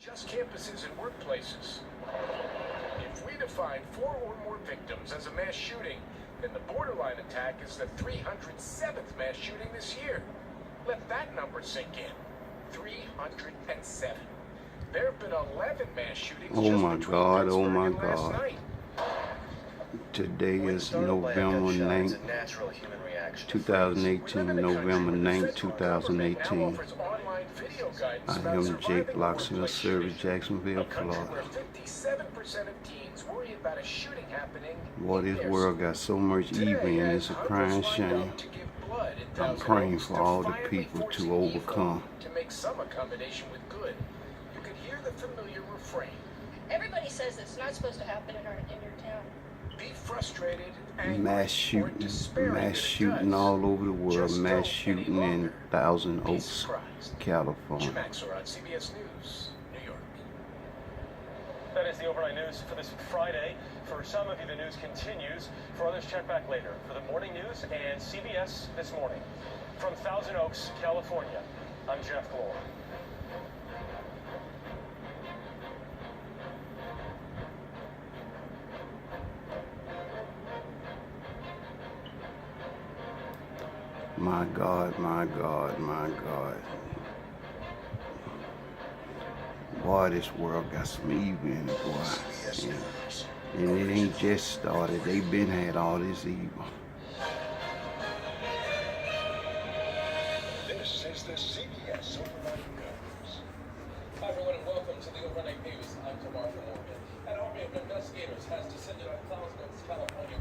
Just campuses and workplaces. If we define 4 or more victims as a mass shooting, then the borderline attack is the 307th mass shooting this year. Let that number sink in. 307. There have been 11 mass shootings Oh just my between God, Pittsburgh oh my and last God. night. Today When is startled by a November gunshot, 9th, it's a natural human reaction to freeze. 2018, November 9th, 2018. I am Jake, Locksmith, Services.Jacksonville, Florida. Boy, this world got so much evil in it, it's a crying shame. I'm praying for all the people to overcome. To make some accommodation with good. You could hear the familiar refrain. Everybody says it's not supposed to happen in your town. Be frustrated, angry, Mass or shooting, despairing that mass it shooting does. all over the world, Just mass don't any shooting longer. in Thousand Be Oaks, surprised. California. Jim Axor on CBS News, New York. That is the overnight news for this Friday. For some of you, the news continues. For others, check back later for the morning news and CBS This Morning. From Thousand Oaks, California, I'm Jeff Glore. My God, my God, my God. Boy, this world got some evil in it, boy. And it ain't just started. They been had all this evil. This is the CBS Overnight News. Hi everyone and welcome to the Overnight News. I'm Tamar Morgan. An army of investigators has descended on Thousand, California.